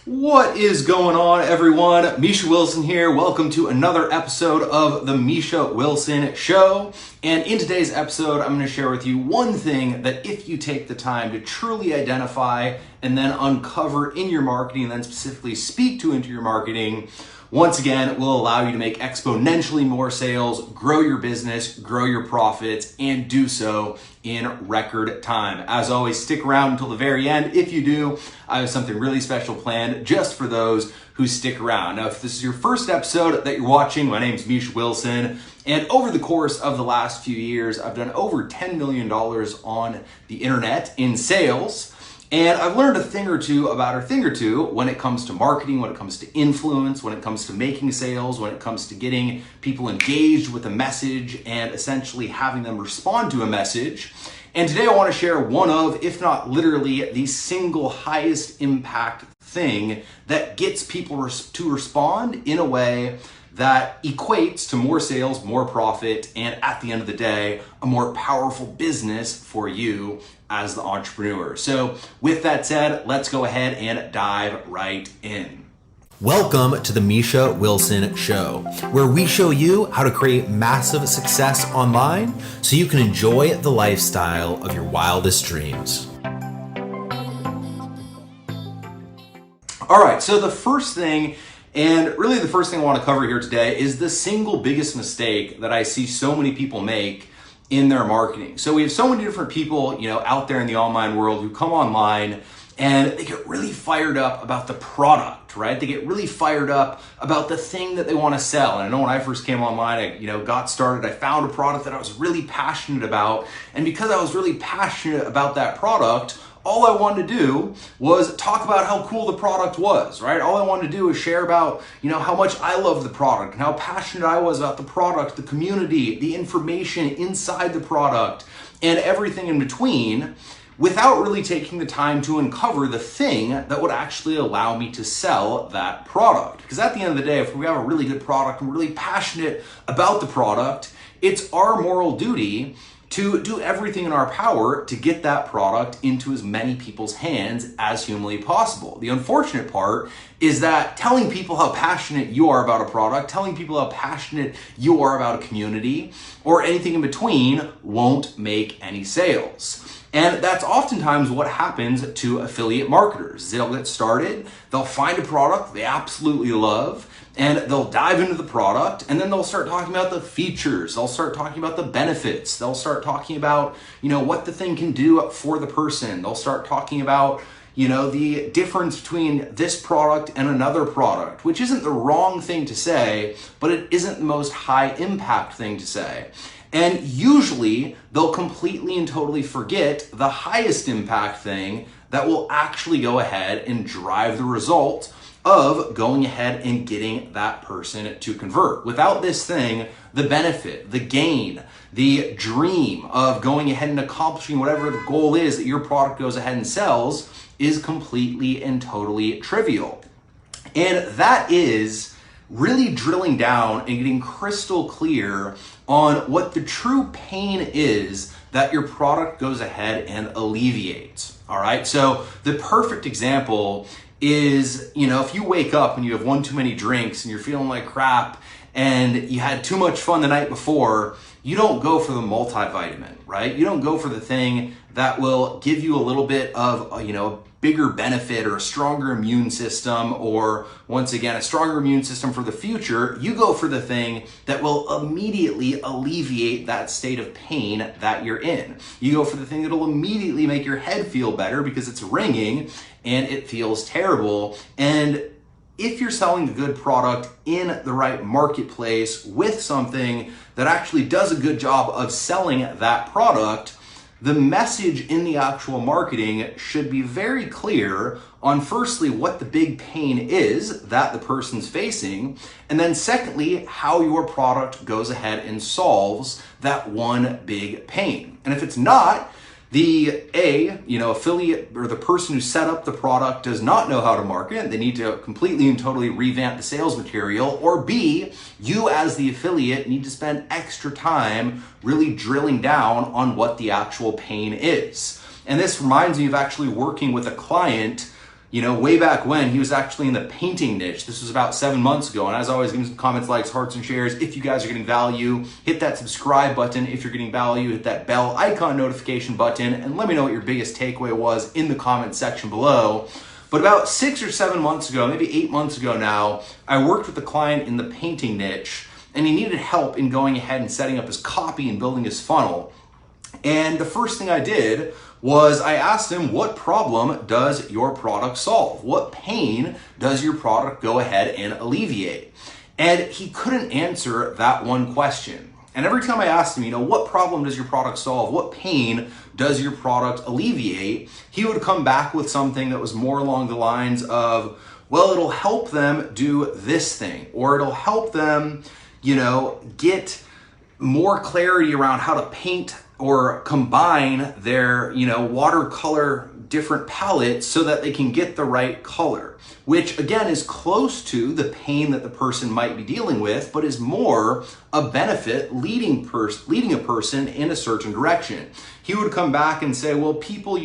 What is going on, everyone? Misha Wilson here. Welcome to another episode of the Misha Wilson Show. And in today's episode, I'm going to share with you one thing that if you take the time to truly identify and then uncover in your marketing and then specifically speak to into your marketing, once again, it will allow you to make exponentially more sales, grow your business, grow your profits, and do so in record time. As always, stick around until the very end. If you do, I have something really special planned just for those who stick around. Now, if this is your first episode that you're watching, my name is Misha Wilson, and over the course of the last few years, I've done over $10 million on the internet in sales. And I've learned a thing or two when it comes to marketing, when it comes to influence, when it comes to making sales, when it comes to getting people engaged with a message and essentially having them respond to a message. And today I want to share one of, if not literally, the single highest impact thing that gets people to respond in a way that equates to more sales, more profit, and at the end of the day, a more powerful business for you as the entrepreneur. So with that said, let's go ahead and dive right in. Welcome to the Misha Wilson Show, where we show you how to create massive success online so you can enjoy the lifestyle of your wildest dreams. All right, so the first thing I want to cover here today is the single biggest mistake that I see so many people make in their marketing. So we have so many different people, out there in the online world who come online and they get really fired up about the product, right? They get really fired up about the thing that they want to sell. And I know when I first came online, I got started, I found a product that I was really passionate about. And because I was really passionate about that product, all I wanted to do was talk about how cool the product was, right? All I wanted to do was share about, how much I love the product and how passionate I was about the product, the community, the information inside the product, and everything in between, without really taking the time to uncover the thing that would actually allow me to sell that product. Because at the end of the day, if we have a really good product and we're really passionate about the product, it's our moral duty to do everything in our power to get that product into as many people's hands as humanly possible. The unfortunate part is that telling people how passionate you are about a product, telling people how passionate you are about a community, or anything in between won't make any sales. And that's oftentimes what happens to affiliate marketers. They'll get started, they'll find a product they absolutely love, and they'll dive into the product, and then they'll start talking about the features, they'll start talking about the benefits, they'll start talking about, what the thing can do for the person. They'll start talking about, the difference between this product and another product, which isn't the wrong thing to say, but it isn't the most high impact thing to say. And usually they'll completely and totally forget the highest impact thing that will actually go ahead and drive the result of going ahead and getting that person to convert. Without this thing, the benefit, the gain, the dream of going ahead and accomplishing whatever the goal is that your product goes ahead and sells is completely and totally trivial. And that is really drilling down and getting crystal clear on what the true pain is that your product goes ahead and alleviates. All right. So the perfect example is, if you wake up and you have one too many drinks and you're feeling like crap and you had too much fun the night before, you don't go for the multivitamin, right? You don't go for the thing that will give you a little bit of, a bigger benefit or a stronger immune system, or once again, a stronger immune system for the future. You go for the thing that will immediately alleviate that state of pain that you're in. You go for the thing that'll immediately make your head feel better because it's ringing and it feels terrible. And if you're selling a good product in the right marketplace with something that actually does a good job of selling that product, the message in the actual marketing should be very clear on, firstly, what the big pain is that the person's facing, and then secondly, how your product goes ahead and solves that one big pain. And if it's not, the affiliate or the person who set up the product does not know how to market. They need to completely and totally revamp the sales material. Or B, you as the affiliate need to spend extra time really drilling down on what the actual pain is. And this reminds me of actually working with a client way back when, he was actually in the painting niche. This was about 7 months ago. And as always, give me some comments, likes, hearts, and shares if you guys are getting value. Hit that subscribe button if you're getting value. Hit that bell icon notification button, and let me know what your biggest takeaway was in the comment section below. But about 6 or 7 months ago, maybe 8 months ago now, I worked with a client in the painting niche, and he needed help in going ahead and setting up his copy and building his funnel. And the first thing I did was I asked him, what problem does your product solve? What pain does your product go ahead and alleviate? And he couldn't answer that one question. And every time I asked him, what problem does your product solve? What pain does your product alleviate? He would come back with something that was more along the lines of, well, it'll help them do this thing, or it'll help them, get more clarity around how to paint or combine their, watercolor different palettes so that they can get the right color, which again is close to the pain that the person might be dealing with, but is more a benefit leading a person in a certain direction. He would come back and say, well, people,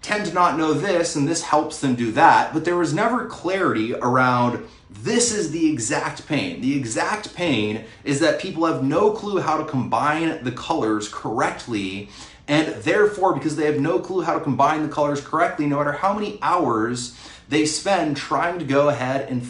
tend to not know this, and this helps them do that, but there was never clarity around this is the exact pain. The exact pain is that people have no clue how to combine the colors correctly, and therefore, because they have no clue how to combine the colors correctly, no matter how many hours they spend trying to go ahead and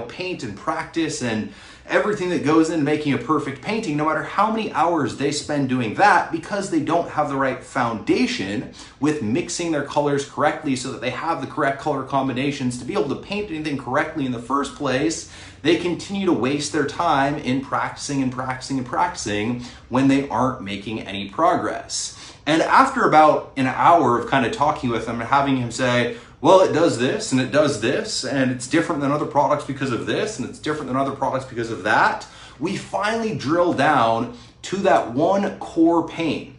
paint and practice and everything that goes into making a perfect painting, no matter how many hours they spend doing that, because they don't have the right foundation with mixing their colors correctly so that they have the correct color combinations to be able to paint anything correctly in the first place, they continue to waste their time in practicing and practicing and practicing when they aren't making any progress. And after about an hour of kind of talking with him and having him say, well, it does this, and it does this, and it's different than other products because of this, and it's different than other products because of that, we finally drill down to that one core pain,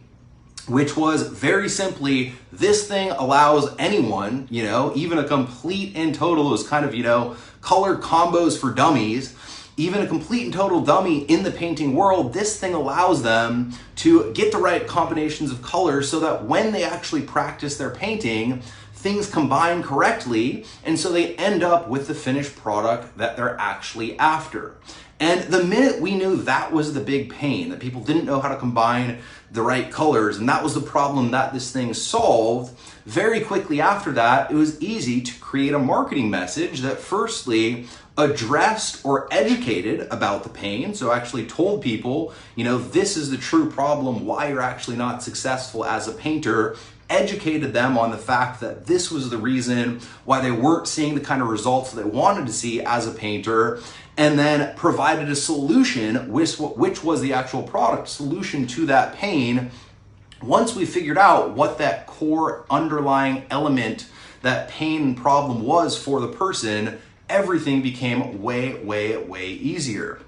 which was very simply, this thing allows anyone, even a complete and total, those kind of, color combos for dummies, even a complete and total dummy in the painting world, this thing allows them to get the right combinations of colors so that when they actually practice their painting, things combine correctly, and so they end up with the finished product that they're actually after. And the minute we knew that was the big pain, that people didn't know how to combine the right colors, and that was the problem that this thing solved, very quickly after that, it was easy to create a marketing message that firstly addressed or educated about the pain. So actually told people, this is the true problem, why you're actually not successful as a painter, educated them on the fact that this was the reason why they weren't seeing the kind of results they wanted to see as a painter, and then provided a solution, which was the actual product solution to that pain. Once we figured out what that core underlying element, that pain and problem was for the person, everything became way, way, way easier.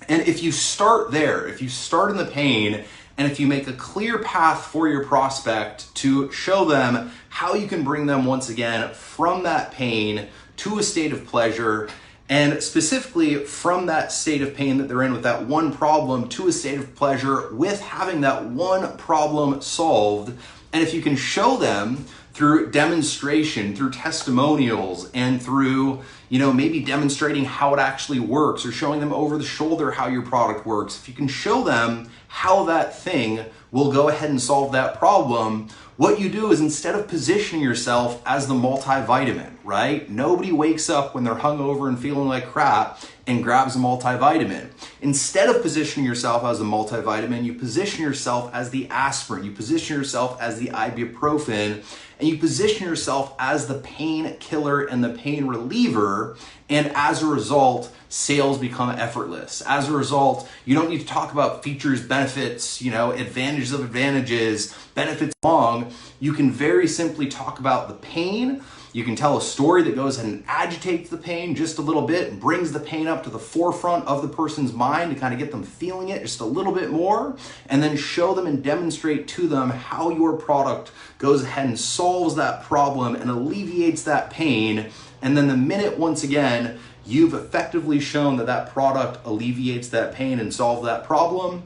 And if you start there, if you start in the pain, and if you make a clear path for your prospect to show them how you can bring them once again from that pain to a state of pleasure, and specifically from that state of pain that they're in with that one problem to a state of pleasure with having that one problem solved, and if you can show them through demonstration, through testimonials, and through, maybe demonstrating how it actually works or showing them over the shoulder how your product works, if you can show them how that thing will go ahead and solve that problem, what you do is instead of positioning yourself as the multivitamin, right? Nobody wakes up when they're hungover and feeling like crap and grabs a multivitamin. Instead of positioning yourself as a multivitamin, you position yourself as the aspirin, you position yourself as the ibuprofen, and you position yourself as the pain killer and the pain reliever, and as a result, sales become effortless. As a result, you don't need to talk about features, benefits, advantages of advantages, benefits long. You can very simply talk about the pain. You can tell a story that goes ahead and agitates the pain just a little bit and brings the pain up to the forefront of the person's mind to kind of get them feeling it just a little bit more, and then show them and demonstrate to them how your product goes ahead and solves that problem and alleviates that pain. And then the minute, once again, you've effectively shown that that product alleviates that pain and solves that problem,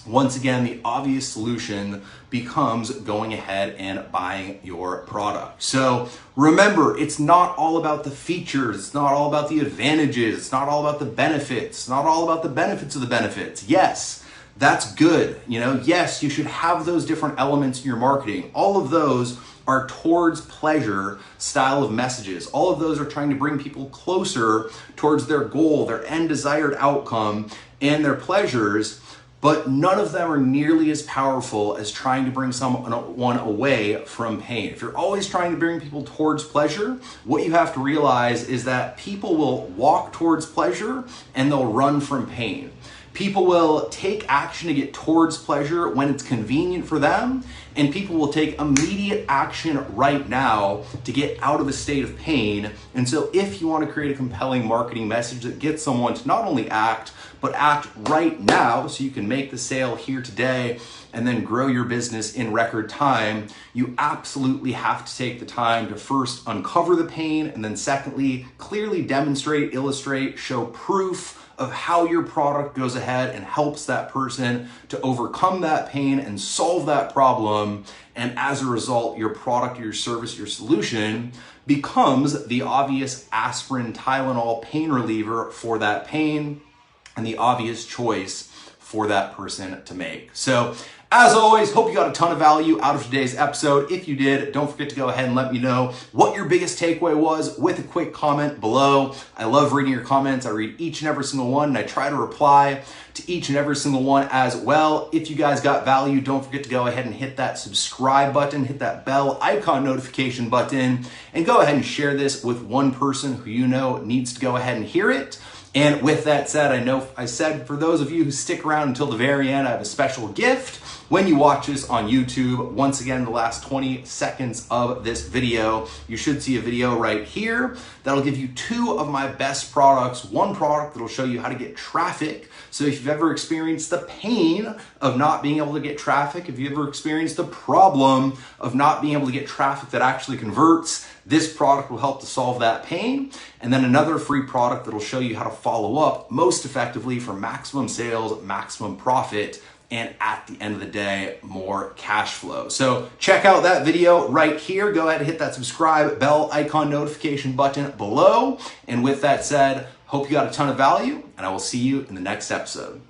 once again, the obvious solution becomes going ahead and buying your product. So remember, it's not all about the features. It's not all about the advantages. It's not all about the benefits. It's not all about the benefits of the benefits. Yes, that's good. Yes, you should have those different elements in your marketing. All of those are towards pleasure style of messages. All of those are trying to bring people closer towards their goal, their end desired outcome, and their pleasures. But none of them are nearly as powerful as trying to bring someone away from pain. If you're always trying to bring people towards pleasure, what you have to realize is that people will walk towards pleasure and they'll run from pain. People will take action to get towards pleasure when it's convenient for them, and people will take immediate action right now to get out of a state of pain. And so if you want to create a compelling marketing message that gets someone to not only act, but act right now so you can make the sale here today and then grow your business in record time, you absolutely have to take the time to first uncover the pain, and then secondly, clearly demonstrate, illustrate, show proof of how your product goes ahead and helps that person to overcome that pain and solve that problem. And as a result, your product, your service, your solution becomes the obvious aspirin, Tylenol pain reliever for that pain and the obvious choice for that person to make. So as always, hope you got a ton of value out of today's episode. If you did, don't forget to go ahead and let me know what your biggest takeaway was with a quick comment below. I love reading your comments. I read each and every single one, and I try to reply to each and every single one as well. If you guys got value, don't forget to go ahead and hit that subscribe button, hit that bell icon notification button, and go ahead and share this with one person who you know needs to go ahead and hear it. And with that said, I know I said for those of you who stick around until the very end, I have a special gift. When you watch this on YouTube, once again, the last 20 seconds of this video, you should see a video right here that'll give you 2 of my best products. One product that'll show you how to get traffic. So if you've ever experienced the pain of not being able to get traffic, if you've ever experienced the problem of not being able to get traffic that actually converts, this product will help to solve that pain. And then another free product that'll show you how to follow up most effectively for maximum sales, maximum profit, and at the end of the day, more cash flow. So check out that video right here. Go ahead and hit that subscribe bell icon notification button below. And with that said, hope you got a ton of value, and I will see you in the next episode.